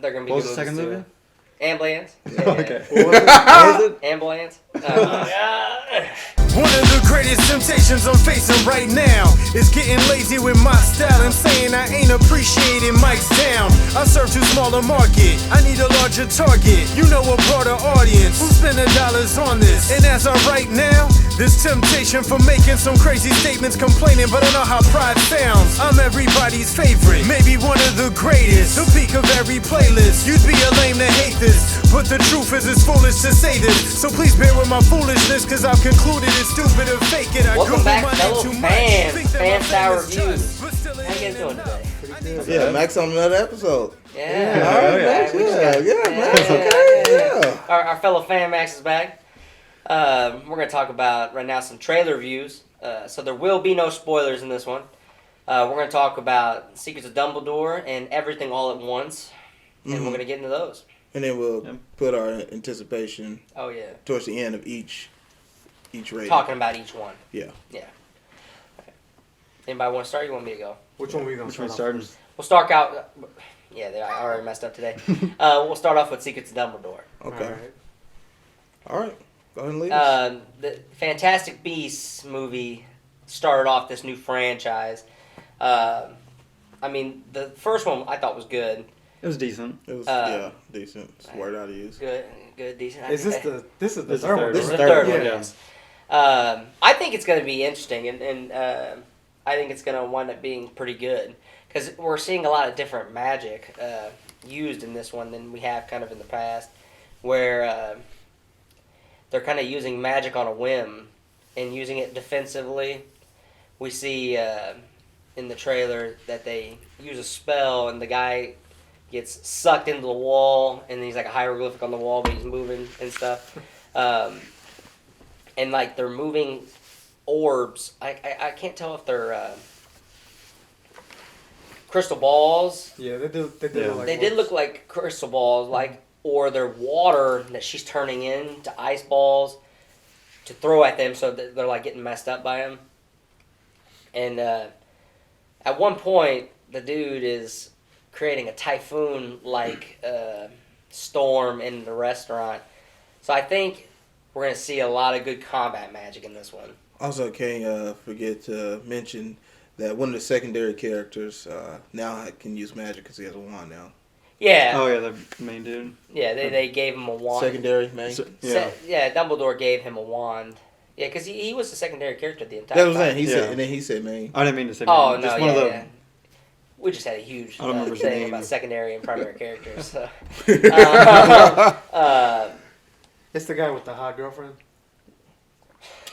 they're gonna be. What was good the second movies, movie? too. Ambulance. Yeah. Okay. Ambulance. One of the greatest temptations I'm facing right now is getting lazy with my style and saying I ain't appreciating Mike's down. I serve too small a market, I need a larger target. You know, a broader audience who's spending dollars on this. And as of right now, this temptation for making some crazy statements, complaining, but I know how pride sounds. I'm everybody's favorite, maybe one of the greatest. The peak of every playlist. You'd be a lame to hate this, but the truth is it's foolish to say this. So please bear with my foolishness, cause I've concluded it's stupid to fake it. I Welcome Google back, my name fellow too much. fans. Think that Fan my Style fame is Reviews. just, but still How you guys doing today? Yeah, Max on another episode. Yeah. All right, yeah. Max. We just Yeah, got- yeah, Max. Okay, yeah. Our fellow fan Max is back. We're going to talk about right now some trailer reviews. So there will be no spoilers in this one. We're going to talk about Secrets of Dumbledore and Everything All at Once. And we're going to get into those. And then we'll put our anticipation Oh, yeah. towards the end of each rating. Talking about each one. Yeah. Yeah. Okay. Anybody want to start? You want me to go? Which one we gonna Which start one off started? first? We'll start out. Yeah, I already messed up today. We'll start off with Secrets of Dumbledore. Okay. Alright. All right. Go ahead and lead us. The Fantastic Beasts movie started off this new franchise. I mean, the first one I thought was good. It was decent. It was decent. It's the word I'd use. Good, decent. Is this the This is third the one? third This is the Third third one, one, yeah. yes. I think it's going to be interesting, and I think it's going to wind up being pretty good because we're seeing a lot of different magic used in this one than we have kind of in the past, where they're kind of using magic on a whim and using it defensively. We see in the trailer that they use a spell and the guy gets sucked into the wall and he's like a hieroglyphic on the wall but he's moving and stuff. And like they're moving orbs. I can't tell if they're crystal balls. Yeah, they do. They Yeah. look like They did look like crystal balls, like, or they're water that she's turning into ice balls to throw at them, so that they're like getting messed up by them. And at one point, the dude is creating a typhoon-like storm in the restaurant. So I think we're gonna see a lot of good combat magic in this one. Also, can't forget to mention that one of the secondary characters now can use magic because he has a wand now. Yeah, Oh yeah, the main dude. yeah. They gave him a wand. Secondary, man. So- yeah. Yeah, Dumbledore gave him a wand. Yeah, because he was the secondary character the entire That was time. it. He Yeah. said, and then he said, "Man, I didn't mean to say. Oh, main. no, Just yeah, one of the. yeah. We just had a huge I don't remember his thing name. about secondary and primary characters. So. It's the guy with the hot girlfriend.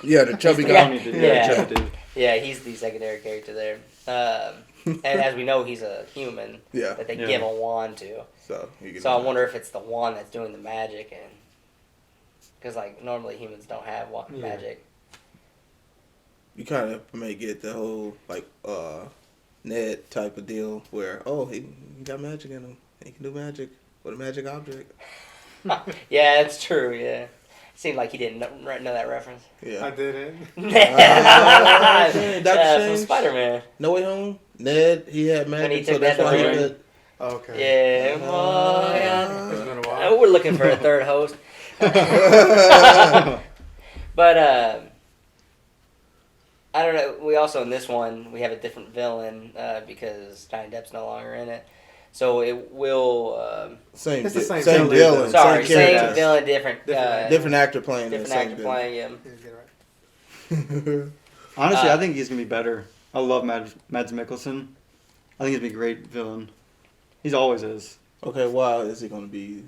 yeah, the chubby Yeah. guy." Dude. Yeah. Chubby dude. Yeah, he's the secondary character there. And as we know, he's a human Yeah. that they Yeah. give a wand to. So, you can So I wonder if it's the wand that's doing the magic, and because like normally humans don't have Yeah. magic. you kind of may get the whole like Ned type of deal where he got magic in him. He can do magic with a magic object. Yeah, it's true. Yeah, seemed like he didn't know that reference. I Yeah. did it. Doctor From Strange? Spider-Man. No Way Home. Ned, he had When he magic, so took that's that why he to could. Okay. Yeah, boy. It's been a while. We're looking for a third host. But I don't know. We also in this one we have a different villain because Johnny Depp's no longer in it, so it will. Same, It's the same same villain. villain. Sorry, same same character. villain, different Different actor playing the different same actor villain. playing him. Yeah, get it right. Honestly, Uh, I think he's gonna be better. I love Mads Mikkelsen. I think he's gonna be a great villain. He's always is. Okay, why is he going to be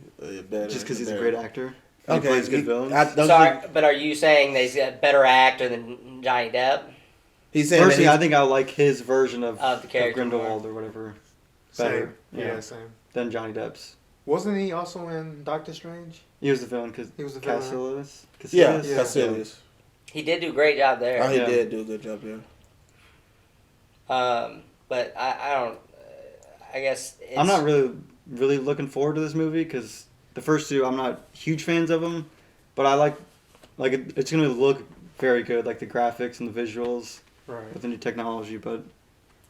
better? Just because he's a better? great actor. Okay, He plays good villains. But are you saying that he's a better actor than Johnny Depp? He's saying that Personally, I he's, think I like his version Of the character Grindelwald or whatever better. Same. Yeah, same. Than Johnny Depp's. Wasn't he also in Doctor Strange? He was the villain because He was the villain. Cassilis. yeah, Yeah. Cassilius. He did do a great job there. Oh, he Yeah. did do a good job there. But I don't. I guess it's, I'm not really looking forward to this movie because the first two I'm not huge fans of them, but I like it's gonna look very good, like the graphics and the visuals Right. with the new technology. But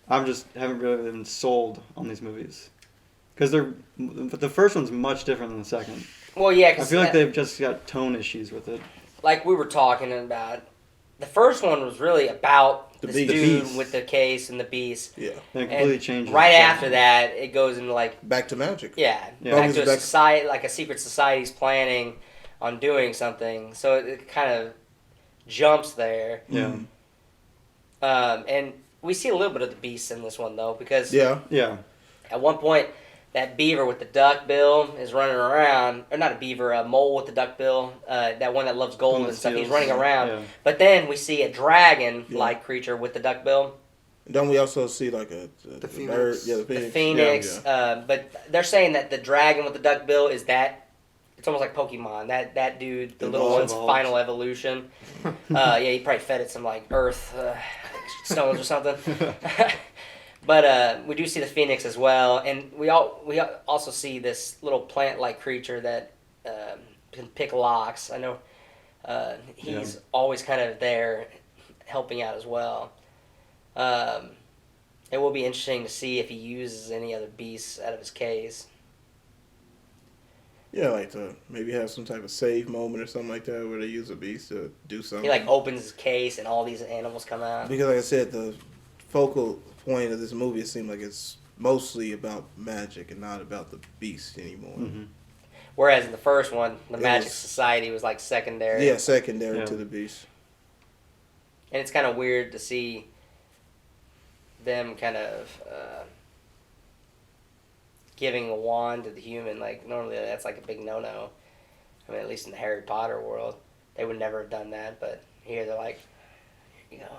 I'm just haven't really been sold on these movies. because but the first one's much different than the second. Well, yeah, I because feel like they've just got tone issues with it. like we were talking about, the first one was really about The this beast. dude Beast. with the case and the beast. Yeah. And it completely And changes. right the after second that, it goes into like Back to magic. yeah, Yeah. back to a Back- society, like a secret society's planning on doing something. So it kind of jumps there. Yeah. And we see a little bit of the beast in this one though, because Yeah. Yeah. at one point that beaver with the duck bill is running around, or not a beaver, a mole with the duck bill, that one that loves gold One that and stuff. He's steals, running around, yeah. but then we see a dragon-like creature with the duck bill. Don't we also see like a The Phoenix. bird? Yeah, the The phoenix. phoenix, Yeah, but they're saying that the dragon with the duck bill is that. It's almost like Pokemon. That dude, the little one's Evolved. final evolution. Yeah, he probably fed it some like earth stones or something. But we do see the phoenix as well, and we also see this little plant-like creature that can pick locks. I know he's always kind of there, helping out as well. It will be interesting to see if he uses any other beasts out of his case. Yeah, like to maybe have some type of save moment or something like that where they use a beast to do something. He like opens his case and all these animals come out. Because like I said, the focal point of this movie, it seemed like it's mostly about magic and not about the beast anymore. Mm-hmm. Whereas in the first one, the It Magic was- Society was like secondary. Yeah, secondary Yeah. to the beast. And it's kind of weird to see them kind of giving a wand to the human. Like, normally that's like a big no-no. I mean, at least in the Harry Potter world, they would never have done that. But here they're like, here you go.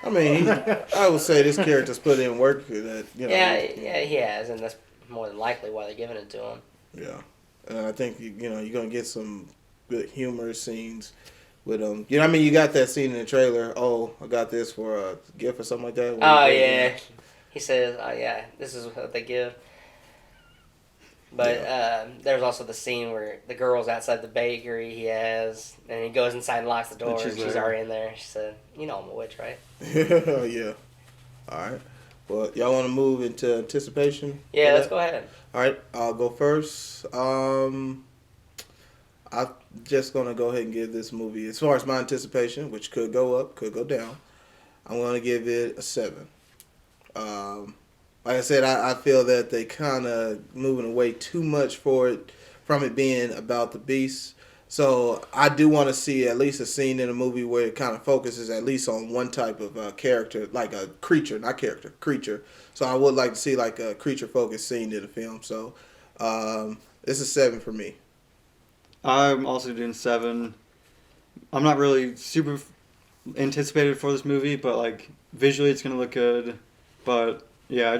I mean, I would say this character's put in work that, you know. Yeah, he has, and that's more than likely why they're giving it to him. Yeah. And I think, you know, you're going to get some good humorous scenes with them. You know what I mean? You got that scene in the trailer. Oh, I got this for a gift or something like that. Oh, yeah. He says, oh, yeah, this is what they give. But there's also the scene where the girl's outside the bakery he has, and he goes inside and locks the door, And and she's she's there. already in there. She said, you know I'm a witch, right? Yeah. All right. Well, y'all want to move into anticipation? Yeah, for let's that? go ahead. All right, I'll go first. I'm just gonna go ahead and give this movie, as far as my anticipation, which could go up, could go down. I'm gonna give it a 7. Like I said, I feel that they kind of moving away too much from it being about the beast. So I do want to see at least a scene in a movie where it kind of focuses at least on one type of character, like a creature, not character, creature. So I would like to see like a creature-focused scene in the film. So this is 7 for me. I'm also doing 7. I'm not really super anticipated for this movie, but like visually it's gonna look good. But yeah,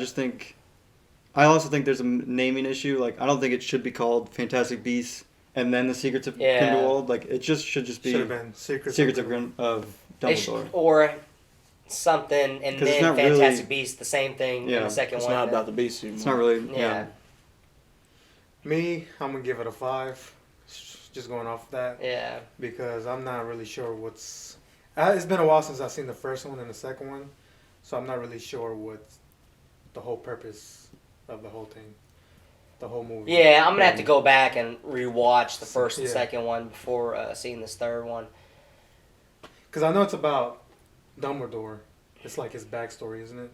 I also think there's a naming issue. Like I don't think it should be called Fantastic Beasts and then the Secrets of Yeah. Grindelwald. Like it should just be Should have been Secrets of They Dumbledore. or something, and 'Cause it's then not Fantastic really- Beasts, the same thing in Yeah, the second It's one. not about the beast anymore. It's not really. Yeah. Yeah. Me, I'm gonna give it a 5. Just going off that Yeah. because I'm not really sure what's. It's been a while since I've seen the first one and the second one, so I'm not really sure what the whole purpose of the whole thing, the whole movie. Yeah, I'm going to have to go back and rewatch the first and Yeah. second one before seeing this third one. Because I know it's about Dumbledore. It's like his backstory, isn't it?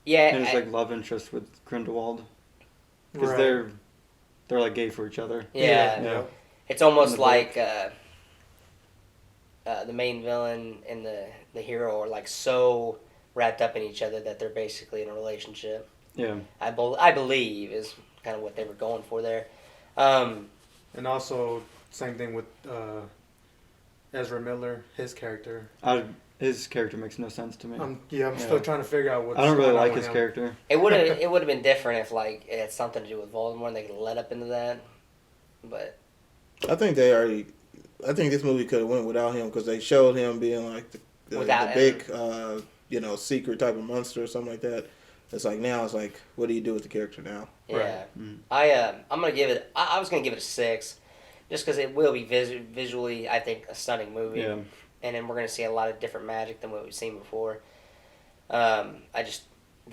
Yeah, And it's like love interest with Grindelwald because Right. they're like gay for each other. yeah. Yeah. It's almost In the like the main villain and the hero are like so wrapped up in each other that they're basically in a relationship. Yeah. I believe is kind of what they were going for there. And also, same thing with Ezra Miller, his character. His character makes no sense to me. I'm Yeah. still trying to figure out what's I don't really going on like with his him. character. It would have been different if like it had something to do with Voldemort and they could let up into that. But I think this movie could have went without him because they showed him being like the Without big, secret type of monster or something like that. It's like now it's like, what do you do with the character now? yeah, Right. Mm. I'm gonna give it. I was gonna give it a 6, just because it will be visually, I think, a stunning movie. Yeah. And then we're going to see a lot of different magic than what we've seen before. The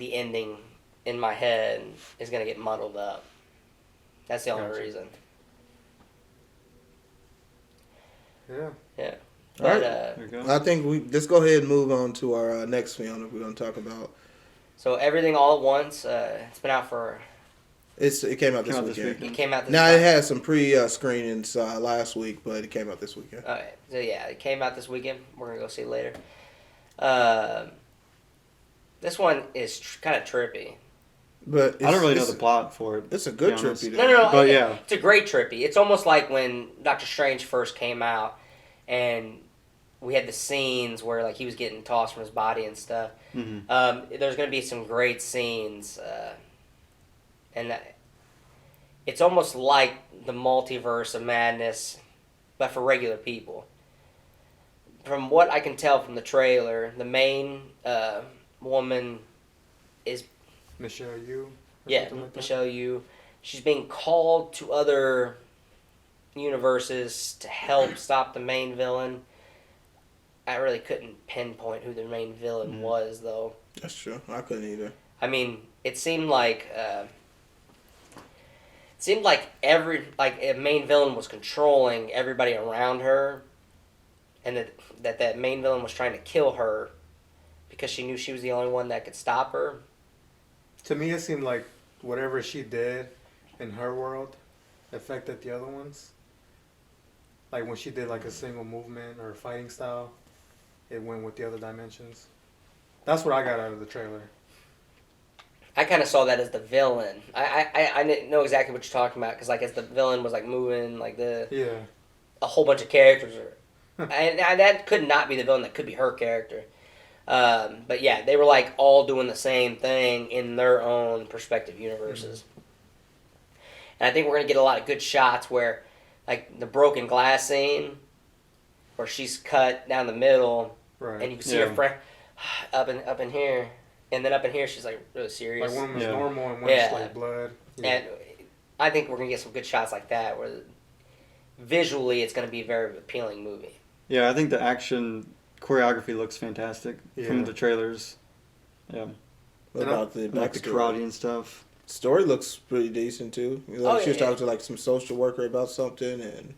ending in my head is going to get muddled up. That's the only Gotcha. reason. Yeah. Yeah. All right. But, There you go. I think let's go ahead and move on to our next film that we're going to talk about. so Everything All at Once, it's been out for, It came out this Came out this weekend. weekend. it came out this Now month. it had some pre-screenings last week, but it came out this weekend. Okay, so yeah, it came out this weekend. We're gonna go see it later. This one is kind of trippy. But I don't really know it's- the plot for it. It's a to good be honest. trippy. No. But yeah. It's a great trippy. It's almost like when Doctor Strange first came out, and we had the scenes where like he was getting tossed from his body and stuff. hmm There's gonna be some great scenes, and it's almost like the multiverse of madness, but for regular people. From what I can tell from the trailer, the main woman is Michelle Yeoh. or yeah, something like that? Michelle Yeoh. She's being called to other universes to help stop the main villain. I really couldn't pinpoint who the main villain was, though. That's true. I couldn't either. I mean, it seemed like every a main villain was controlling everybody around her, and that main villain was trying to kill her because she knew she was the only one that could stop her. To me, it seemed like whatever she did in her world affected the other ones. Like when she did like a single movement or fighting style, it went with the other dimensions. That's what I got out of the trailer. I kind of saw that as the villain. I didn't know exactly what you're talking about because like as the villain was like moving like Yeah. a whole bunch of characters are, and that could not be the villain. That could be her character. But yeah, they were like all doing the same thing in their own perspective universes. And I think we're gonna get a lot of good shots where, like the broken glass scene, where she's cut down the middle, Right. and you can see Yeah. her friend up in here, and then up in here she's like really serious. Like one of them is Yeah. normal and one's Yeah. like blood. Yeah. And I think we're gonna get some good shots like that, where visually it's gonna be a very appealing movie. Yeah, I think the action choreography looks fantastic Yeah. from the trailers. Yeah, What And I- about the like the backstory? karate and stuff. Story looks pretty decent too. Like, Oh, she was yeah. talking to like some social worker about something, and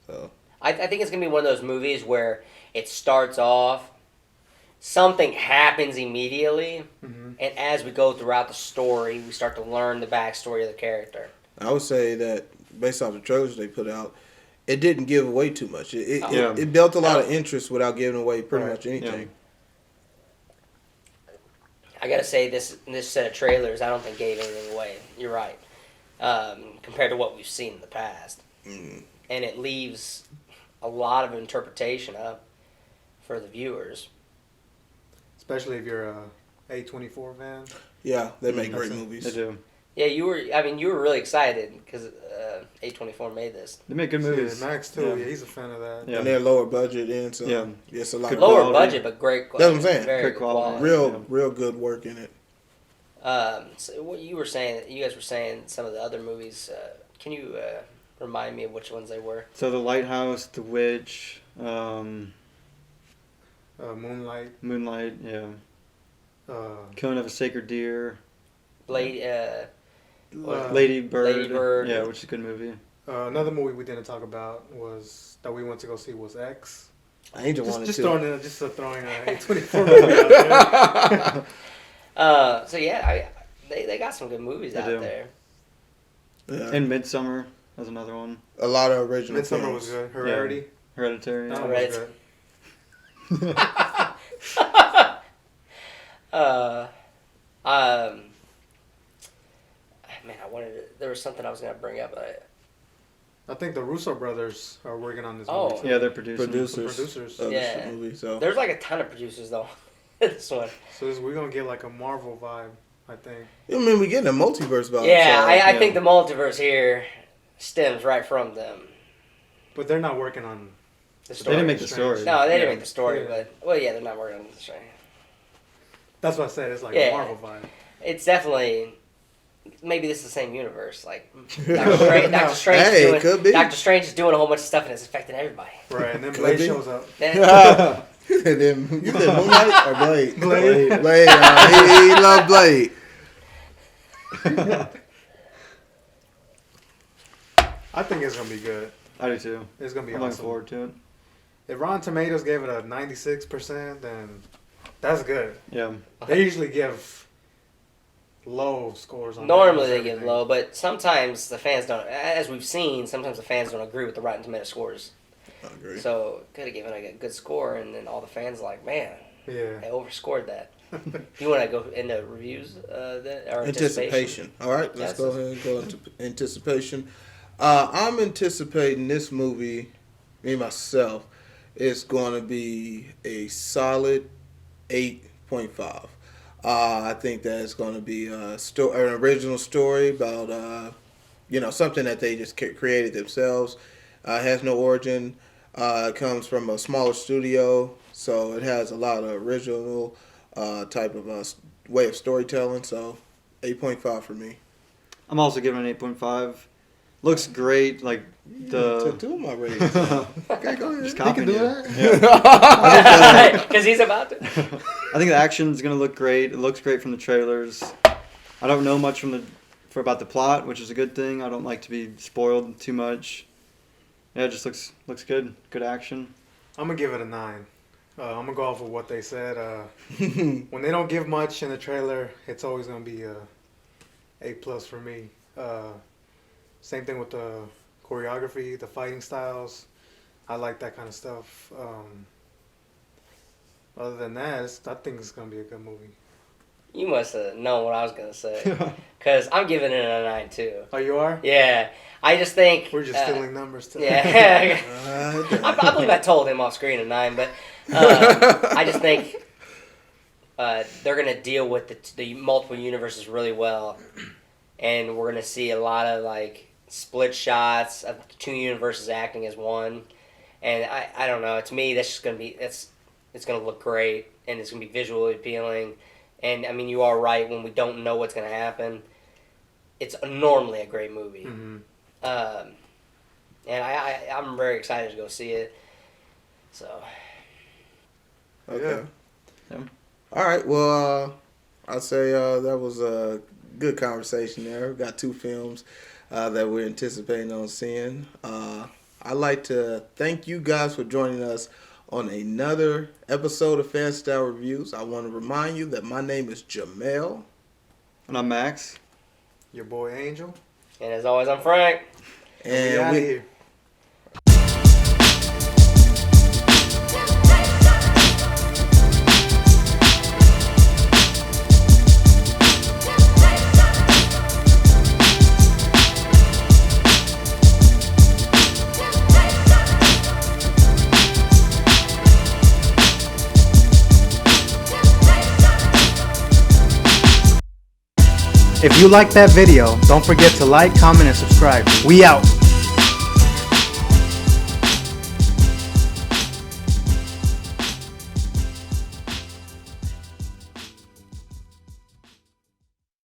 so I think it's gonna be one of those movies where it starts off, something happens immediately, Mhm. and as we go throughout the story, we start to learn the backstory of the character. I would say that based off the trailers they put out, it didn't give away too much. Yeah. It built a lot Oh. of interest without giving away pretty Right. much anything. I gotta say this set of trailers I don't think gave anything away. You're right, compared to what we've seen in the past, Mm. and it leaves a lot of interpretation up for the viewers. Especially if you're a A24 fan. Yeah, they make Mm, great that's it. movies. They do. Yeah, you were really excited because A24 made this. They make good movies. Yeah, Max too. Yeah. Yeah, he's a fan of that. Yeah. And they're lower budget in, so Yeah. it's a lot Good of Lower quality. budget, but great. That's what I'm saying. Very Great good quality. real Yeah. good work in it. So what you were saying, you guys were saying some of the other movies. Can you remind me of which ones they were? So The Lighthouse, The Witch, Moonlight. Moonlight, yeah, Uh, Killing of a Sacred Deer, Blade. Lady Bird, Lady Bird. yeah, which is a good movie. another movie we didn't talk about was that we went to go see was X. Angel wanted Just to. throwing a A24 movie out there. So yeah, they got some good movies They out do. there. Yeah. And Midsummer, that's another one. A lot of original Midsummer films. was good. Heredity. Hereditary. That Yeah. one was good. Man, there was something I was gonna bring up. I think the Russo brothers are working on this Oh. movie. Too. Yeah, they're producing. Producers. of Yeah. this movie. So There's like a ton of producers though. This one. So we're gonna get like a Marvel vibe, I think. I mean, we getting a multiverse vibe. Yeah, so, I yeah. think the multiverse here stems right from them. But they're not working on. The They story. didn't make the story. No, they didn't Yeah. make the story, Yeah. but well, yeah, they're not working on the story. That's what I said. It's like Yeah. a Marvel vibe. It's definitely maybe this is the same universe. Like Doctor Strange, Hey, doing, could be. Doctor Strange is doing a whole bunch of stuff and it's affecting everybody. Right, and then Could Blade be. shows up. Then- You said Moonlight or Blade? Blade. Blade. He loved Blade. I think it's gonna be good. I do too. It's gonna be I'm awesome. looking forward to it. If Rotten Tomatoes gave it a 96%, then that's good. Yeah. They usually give low scores on Normally they everything. give low, but sometimes the fans don't. As we've seen, sometimes the fans don't agree with the Rotten Tomato scores. I agree. So could have given a good score, and then all the fans like, man, Yeah. they overscored that. You want to go into reviews or Anticipation. All right, let's Yes. go ahead and go into anticipation. I'm anticipating this movie, me myself, is going to be a solid 8.5. I think that it's going to be an original story about something that they just created themselves. It has no origin. It comes from a smaller studio, so it has a lot of original type of way of storytelling. So 8.5 for me. I'm also giving it an 8.5. Looks great. Like the. Two of my ratings. Okay, go ahead. Just You copying can do you. that. Because he's about to. I think the action's gonna look great. It looks great from the trailers. I don't know much about the plot, which is a good thing. I don't like to be spoiled too much. Yeah, it just looks good. Good action. I'm gonna give it a 9. I'm gonna go off of what they said. When they don't give much in the trailer, it's always gonna be a A+ for me. Same thing with the choreography, the fighting styles. I like that kind of stuff. Other than that, I think it's gonna be a good movie. You must have known what I was gonna say. Because I'm giving it a 9 too. Oh, you are? Yeah, I just think We're just stealing numbers today. Yeah, I believe I told him off screen a 9, but I just think they're gonna deal with the multiple universes really well, and we're gonna see a lot of like split shots of two universes acting as one, and I don't know. To me, that's just gonna be it's gonna look great, and it's gonna be visually appealing, and I mean you are right when we don't know what's gonna happen. It's normally a great movie. Mm-hmm. And I'm very excited to go see it. So. Okay. Yeah. All right. Well, I'd say that was a good conversation there. We got two films that we're anticipating on seeing. I'd like to thank you guys for joining us on another episode of Fan Style Reviews. I want to remind you that my name is Jamel. And I'm Max. Your boy Angel. And as always, I'm Frank. We And out we, here. If you like that video, don't forget to like, comment, and subscribe. We out.